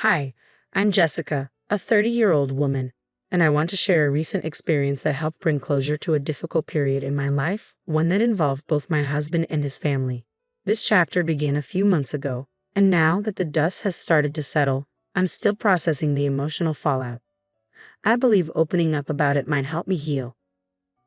Hi, I'm Jessica, a 30-year-old woman, and I want to share a recent experience that helped bring closure to a difficult period in my life, one that involved both my husband and his family. This chapter began a few months ago, and now that the dust has started to settle, I'm still processing the emotional fallout. I believe opening up about it might help me heal.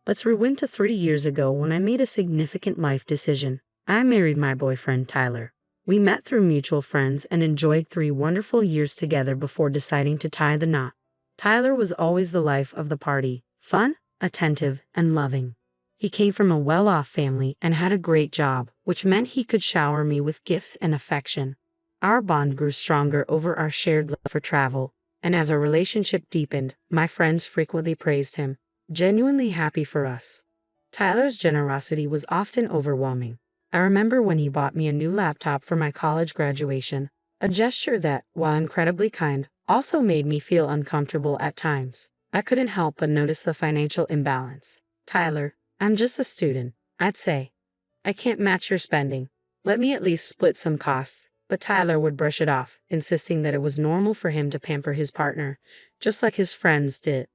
Let's rewind to 3 years ago when I made a significant life decision. I married my boyfriend, Tyler. We met through mutual friends and enjoyed 3 wonderful years together before deciding to tie the knot. Tyler was always the life of the party, fun, attentive, and loving. He came from a well-off family and had a great job, which meant he could shower me with gifts and affection. Our bond grew stronger over our shared love for travel, and as our relationship deepened, my friends frequently praised him, genuinely happy for us. Tyler's generosity was often overwhelming. I remember when he bought me a new laptop for my college graduation, a gesture that, while incredibly kind, also made me feel uncomfortable at times. I couldn't help but notice the financial imbalance. Tyler, I'm just a student, I'd say. I can't match your spending. Let me at least split some costs. But Tyler would brush it off, insisting that it was normal for him to pamper his partner, just like his friends did.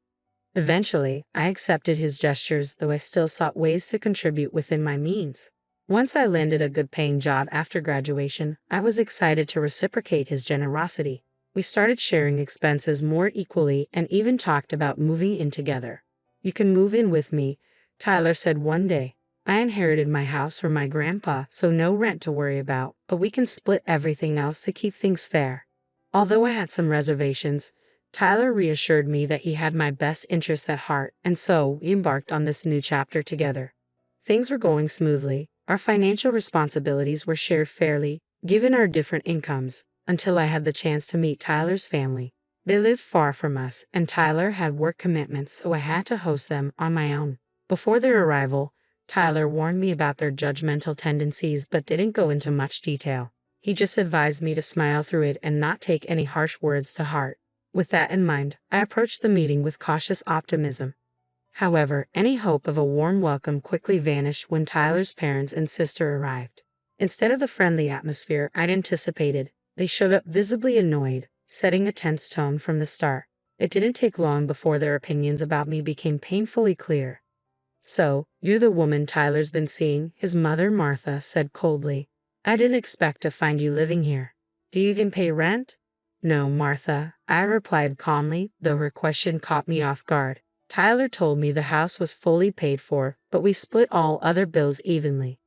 Eventually, I accepted his gestures, though I still sought ways to contribute within my means. Once I landed a good-paying job after graduation, I was excited to reciprocate his generosity. We started sharing expenses more equally and even talked about moving in together. "You can move in with me," Tyler said one day. "I inherited my house from my grandpa, so no rent to worry about, but we can split everything else to keep things fair." Although I had some reservations, Tyler reassured me that he had my best interests at heart, and so we embarked on this new chapter together. Things were going smoothly. Our financial responsibilities were shared fairly, given our different incomes, until I had the chance to meet Tyler's family. They lived far from us, and Tyler had work commitments, so I had to host them on my own. Before their arrival, Tyler warned me about their judgmental tendencies but didn't go into much detail. He just advised me to smile through it and not take any harsh words to heart. With that in mind, I approached the meeting with cautious optimism. However, any hope of a warm welcome quickly vanished when Tyler's parents and sister arrived. Instead of the friendly atmosphere I'd anticipated, they showed up visibly annoyed, setting a tense tone from the start. It didn't take long before their opinions about me became painfully clear. "So, you're the woman Tyler's been seeing," his mother, Martha, said coldly. "I didn't expect to find you living here. Do you even pay rent?" "No, Martha," I replied calmly, though her question caught me off guard. "Tyler told me the house was fully paid for, but we split all other bills evenly."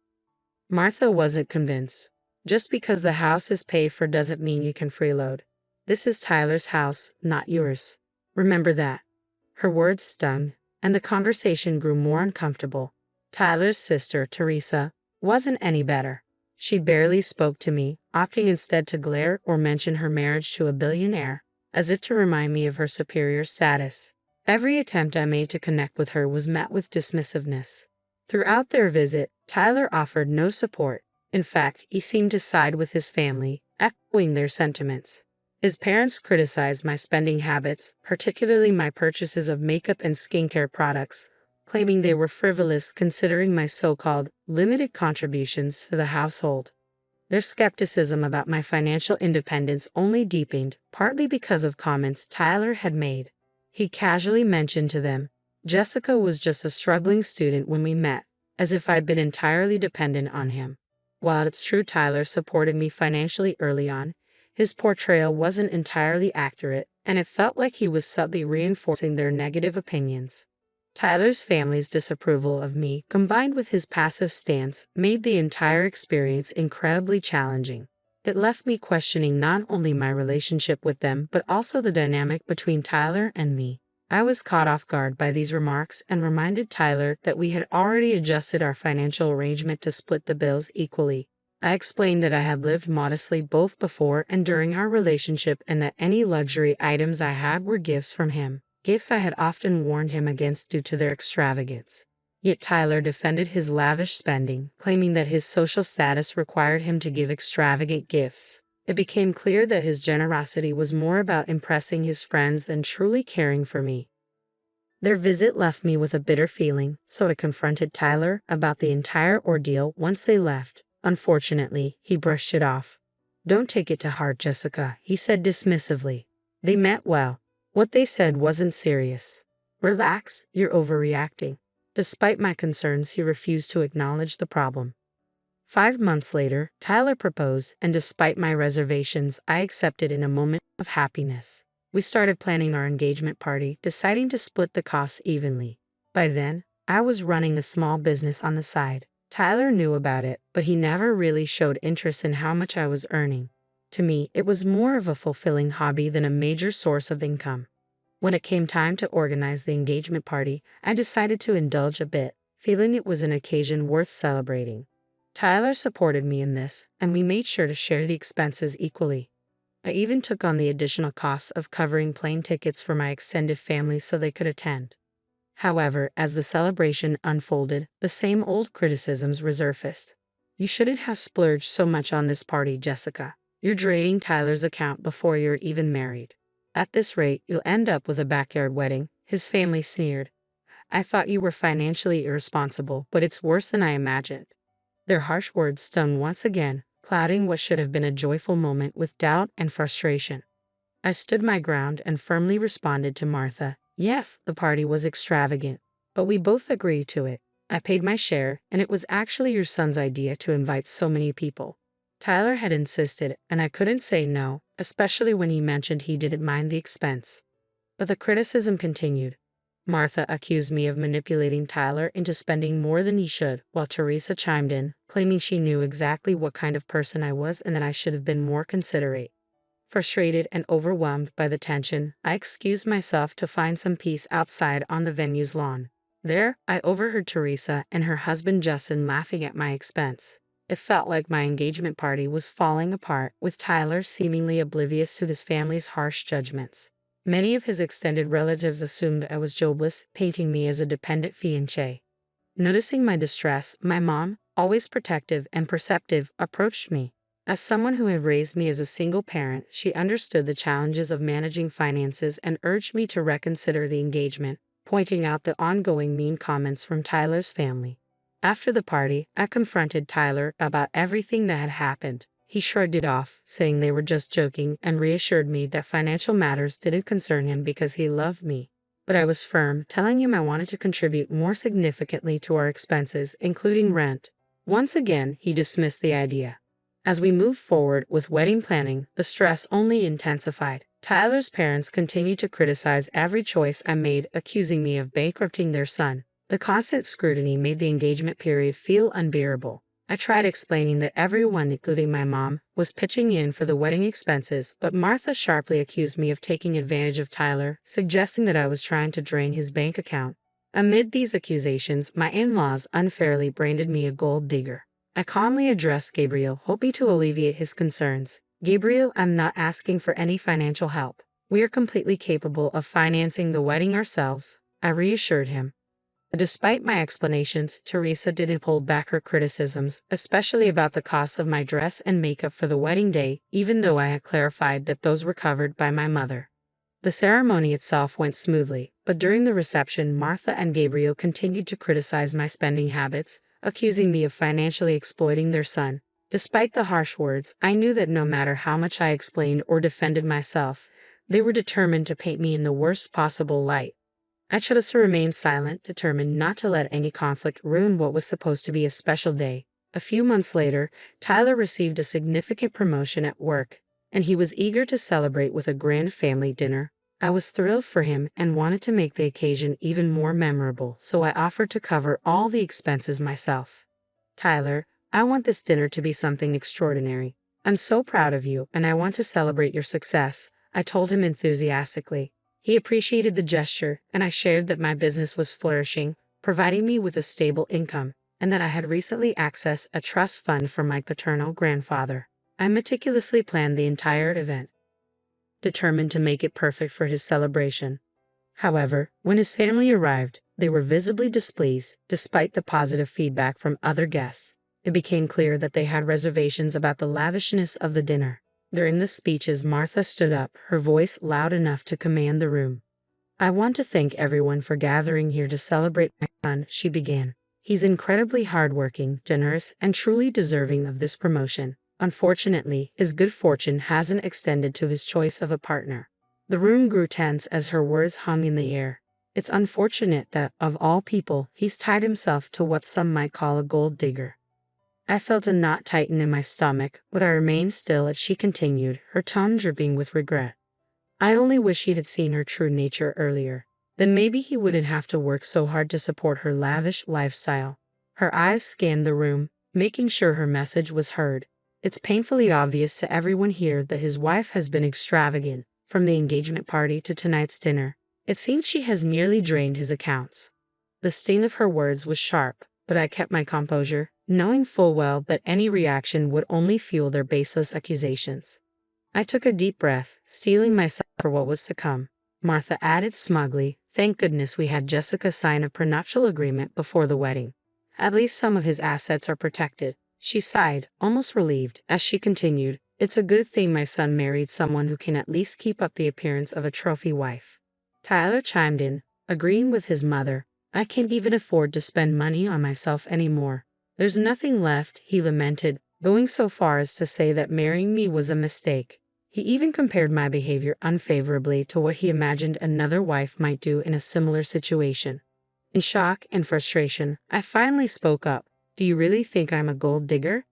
Martha wasn't convinced. "Just because the house is paid for doesn't mean you can freeload. This is Tyler's house, not yours. Remember that." Her words stung, and the conversation grew more uncomfortable. Tyler's sister, Teresa, wasn't any better. She barely spoke to me, opting instead to glare or mention her marriage to a billionaire, as if to remind me of her superior status. Every attempt I made to connect with her was met with dismissiveness. Throughout their visit, Tyler offered no support. In fact, he seemed to side with his family, echoing their sentiments. His parents criticized my spending habits, particularly my purchases of makeup and skincare products, claiming they were frivolous considering my so-called limited contributions to the household. Their skepticism about my financial independence only deepened, partly because of comments Tyler had made. He casually mentioned to them, "Jessica was just a struggling student when we met," as if I'd been entirely dependent on him. While it's true Tyler supported me financially early on, his portrayal wasn't entirely accurate, and it felt like he was subtly reinforcing their negative opinions. Tyler's family's disapproval of me, combined with his passive stance, made the entire experience incredibly challenging. It left me questioning not only my relationship with them but also the dynamic between Tyler and me. I was caught off guard by these remarks and reminded Tyler that we had already adjusted our financial arrangement to split the bills equally. I explained that I had lived modestly both before and during our relationship and that any luxury items I had were gifts from him, gifts I had often warned him against due to their extravagance. Yet Tyler defended his lavish spending, claiming that his social status required him to give extravagant gifts. It became clear that his generosity was more about impressing his friends than truly caring for me. Their visit left me with a bitter feeling, so I confronted Tyler about the entire ordeal once they left. Unfortunately, he brushed it off. "Don't take it to heart, Jessica," he said dismissively. "They meant well. What they said wasn't serious. Relax, you're overreacting." Despite my concerns, he refused to acknowledge the problem. 5 months later, Tyler proposed, and despite my reservations, I accepted in a moment of happiness. We started planning our engagement party, deciding to split the costs evenly. By then, I was running a small business on the side. Tyler knew about it, but he never really showed interest in how much I was earning. To me, it was more of a fulfilling hobby than a major source of income. When it came time to organize the engagement party, I decided to indulge a bit, feeling it was an occasion worth celebrating. Tyler supported me in this, and we made sure to share the expenses equally. I even took on the additional costs of covering plane tickets for my extended family so they could attend. However, as the celebration unfolded, the same old criticisms resurfaced. "You shouldn't have splurged so much on this party, Jessica. You're draining Tyler's account before you're even married. At this rate, you'll end up with a backyard wedding," his family sneered. "I thought you were financially irresponsible, but it's worse than I imagined." Their harsh words stung once again, clouding what should have been a joyful moment with doubt and frustration. I stood my ground and firmly responded to Martha. "Yes, the party was extravagant, but we both agreed to it. I paid my share, and it was actually your son's idea to invite so many people." Tyler had insisted, and I couldn't say no, especially when he mentioned he didn't mind the expense. But the criticism continued. Martha accused me of manipulating Tyler into spending more than he should, while Teresa chimed in, claiming she knew exactly what kind of person I was and that I should have been more considerate. Frustrated and overwhelmed by the tension, I excused myself to find some peace outside on the venue's lawn. There, I overheard Teresa and her husband Justin laughing at my expense. It felt like my engagement party was falling apart, with Tyler seemingly oblivious to his family's harsh judgments. Many of his extended relatives assumed I was jobless, painting me as a dependent fiancé. Noticing my distress, my mom, always protective and perceptive, approached me. As someone who had raised me as a single parent, she understood the challenges of managing finances and urged me to reconsider the engagement, pointing out the ongoing mean comments from Tyler's family. After the party, I confronted Tyler about everything that had happened. He shrugged it off, saying they were just joking, and reassured me that financial matters didn't concern him because he loved me. But I was firm, telling him I wanted to contribute more significantly to our expenses, including rent. Once again, he dismissed the idea. As we moved forward with wedding planning, the stress only intensified. Tyler's parents continued to criticize every choice I made, accusing me of bankrupting their son. The constant scrutiny made the engagement period feel unbearable. I tried explaining that everyone, including my mom, was pitching in for the wedding expenses, but Martha sharply accused me of taking advantage of Tyler, suggesting that I was trying to drain his bank account. Amid these accusations, my in-laws unfairly branded me a gold digger. I calmly addressed Gabriel, hoping to alleviate his concerns. "Gabriel, I'm not asking for any financial help. We are completely capable of financing the wedding ourselves," I reassured him. Despite my explanations, Teresa didn't hold back her criticisms, especially about the cost of my dress and makeup for the wedding day, even though I had clarified that those were covered by my mother. The ceremony itself went smoothly, but during the reception, Martha and Gabriel continued to criticize my spending habits, accusing me of financially exploiting their son. Despite the harsh words, I knew that no matter how much I explained or defended myself, they were determined to paint me in the worst possible light. I chose to remain silent, determined not to let any conflict ruin what was supposed to be a special day. A few months later, Tyler received a significant promotion at work, and he was eager to celebrate with a grand family dinner. I was thrilled for him and wanted to make the occasion even more memorable, so I offered to cover all the expenses myself. "Tyler, I want this dinner to be something extraordinary. I'm so proud of you, and I want to celebrate your success," I told him enthusiastically. He appreciated the gesture, and I shared that my business was flourishing, providing me with a stable income, and that I had recently accessed a trust fund from my paternal grandfather. I meticulously planned the entire event, determined to make it perfect for his celebration. However, when his family arrived, they were visibly displeased, despite the positive feedback from other guests. It became clear that they had reservations about the lavishness of the dinner. During the speeches, Martha stood up, her voice loud enough to command the room. "I want to thank everyone for gathering here to celebrate my son," she began. "He's incredibly hardworking, generous, and truly deserving of this promotion. Unfortunately, his good fortune hasn't extended to his choice of a partner. The room grew tense as her words hung in the air. It's unfortunate that, of all people, he's tied himself to what some might call a gold digger. I felt a knot tighten in my stomach, but I remained still as she continued, her tone dripping with regret. I only wish he had seen her true nature earlier. Then maybe he wouldn't have to work so hard to support her lavish lifestyle. Her eyes scanned the room, making sure her message was heard. It's painfully obvious to everyone here that his wife has been extravagant, from the engagement party to tonight's dinner. It seems she has nearly drained his accounts. The sting of her words was sharp, but I kept my composure, knowing full well that any reaction would only fuel their baseless accusations. I took a deep breath, steeling myself for what was to come. Martha added smugly, "Thank goodness we had Jessica sign a prenuptial agreement before the wedding. At least some of his assets are protected." She sighed, almost relieved, as she continued, "It's a good thing my son married someone who can at least keep up the appearance of a trophy wife." Tyler chimed in, agreeing with his mother. "I can't even afford to spend money on myself anymore. There's nothing left," he lamented, going so far as to say that marrying me was a mistake. He even compared my behavior unfavorably to what he imagined another wife might do in a similar situation. In shock and frustration, I finally spoke up. "Do you really think I'm a gold digger?"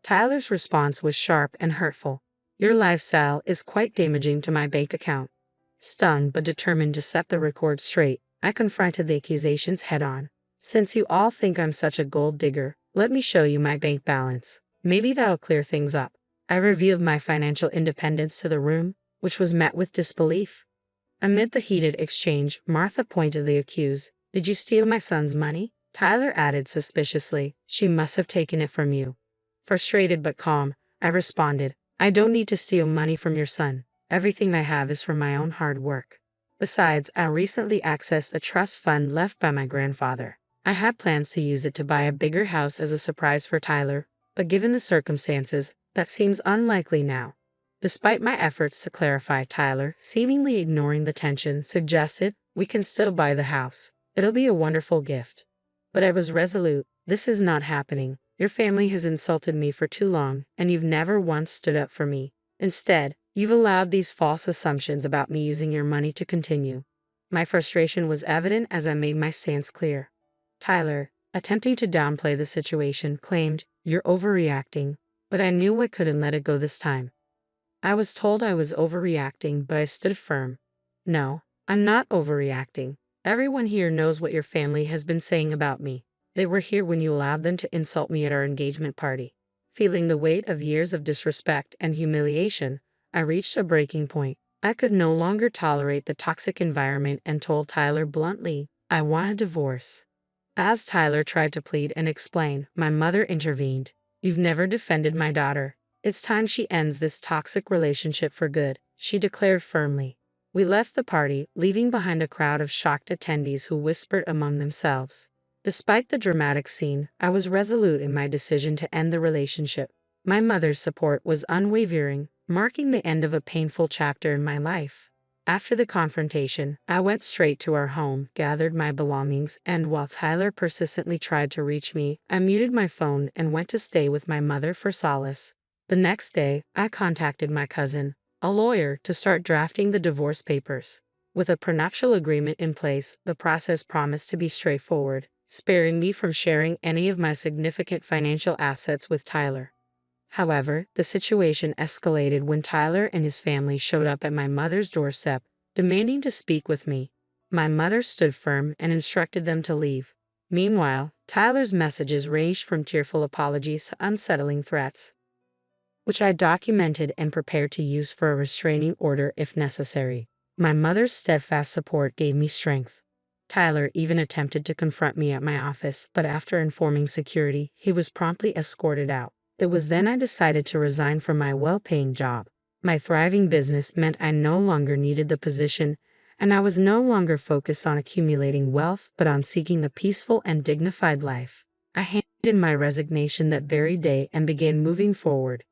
Tyler's response was sharp and hurtful. "Your lifestyle is quite damaging to my bank account." Stunned but determined to set the record straight, I confronted the accusations head-on. "Since you all think I'm such a gold digger, let me show you my bank balance. Maybe that'll clear things up." I revealed my financial independence to the room, which was met with disbelief. Amid the heated exchange, Martha pointedly accused, "Did you steal my son's money?" Tyler added suspiciously, "She must have taken it from you." Frustrated but calm, I responded, "I don't need to steal money from your son. Everything I have is from my own hard work. Besides, I recently accessed a trust fund left by my grandfather. I had plans to use it to buy a bigger house as a surprise for Tyler, but given the circumstances, that seems unlikely now." Despite my efforts to clarify, Tyler, seemingly ignoring the tension, suggested, "We can still buy the house. It'll be a wonderful gift." But I was resolute. "This is not happening. Your family has insulted me for too long, and you've never once stood up for me. Instead, you've allowed these false assumptions about me using your money to continue." My frustration was evident as I made my stance clear. Tyler, attempting to downplay the situation, claimed, "You're overreacting." But I knew I couldn't let it go this time. I was told I was overreacting, but I stood firm. "No, I'm not overreacting. Everyone here knows what your family has been saying about me. They were here when you allowed them to insult me at our engagement party." Feeling the weight of years of disrespect and humiliation, I reached a breaking point. I could no longer tolerate the toxic environment and told Tyler bluntly, "I want a divorce." As Tyler tried to plead and explain, my mother intervened. "You've never defended my daughter. It's time she ends this toxic relationship for good," she declared firmly. We left the party, leaving behind a crowd of shocked attendees who whispered among themselves. Despite the dramatic scene, I was resolute in my decision to end the relationship. My mother's support was unwavering, marking the end of a painful chapter in my life. After the confrontation, I went straight to our home, gathered my belongings, and while Tyler persistently tried to reach me, I muted my phone and went to stay with my mother for solace. The next day, I contacted my cousin, a lawyer, to start drafting the divorce papers. With a prenuptial agreement in place, the process promised to be straightforward, sparing me from sharing any of my significant financial assets with Tyler. However, the situation escalated when Tyler and his family showed up at my mother's doorstep, demanding to speak with me. My mother stood firm and instructed them to leave. Meanwhile, Tyler's messages ranged from tearful apologies to unsettling threats, which I documented and prepared to use for a restraining order if necessary. My mother's steadfast support gave me strength. Tyler even attempted to confront me at my office, but after informing security, he was promptly escorted out. It was then I decided to resign from my well-paying job. My thriving business meant I no longer needed the position, and I was no longer focused on accumulating wealth but on seeking a peaceful and dignified life. I handed in my resignation that very day and began moving forward.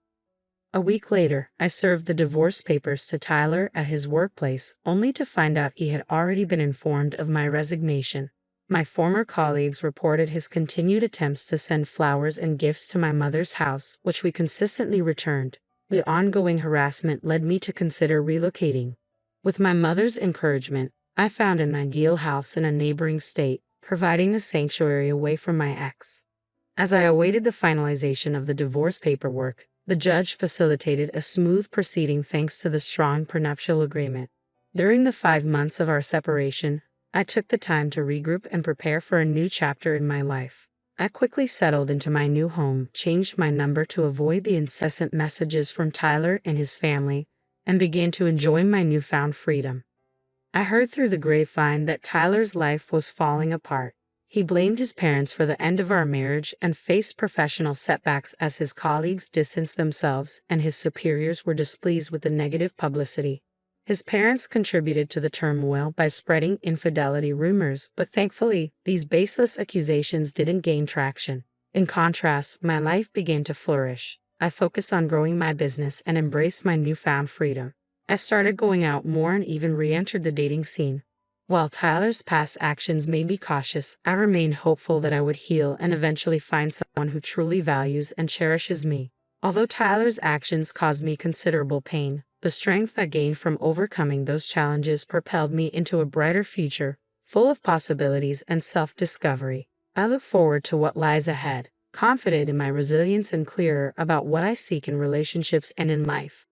A week later, I served the divorce papers to Tyler at his workplace, only to find out he had already been informed of my resignation. My former colleagues reported his continued attempts to send flowers and gifts to my mother's house, which we consistently returned. The ongoing harassment led me to consider relocating. With my mother's encouragement, I found an ideal house in a neighboring state, providing a sanctuary away from my ex. As I awaited the finalization of the divorce paperwork, the judge facilitated a smooth proceeding thanks to the strong prenuptial agreement. During the 5 months of our separation, I took the time to regroup and prepare for a new chapter in my life. I quickly settled into my new home, changed my number to avoid the incessant messages from Tyler and his family, and began to enjoy my newfound freedom. I heard through the grapevine that Tyler's life was falling apart. He blamed his parents for the end of our marriage and faced professional setbacks as his colleagues distanced themselves and his superiors were displeased with the negative publicity. His parents contributed to the turmoil by spreading infidelity rumors, but thankfully, these baseless accusations didn't gain traction. In contrast, my life began to flourish. I focused on growing my business and embraced my newfound freedom. I started going out more and even re-entered the dating scene. While Tyler's past actions made me cautious, I remained hopeful that I would heal and eventually find someone who truly values and cherishes me. Although Tyler's actions caused me considerable pain, the strength I gained from overcoming those challenges propelled me into a brighter future, full of possibilities and self-discovery. I look forward to what lies ahead, confident in my resilience and clearer about what I seek in relationships and in life.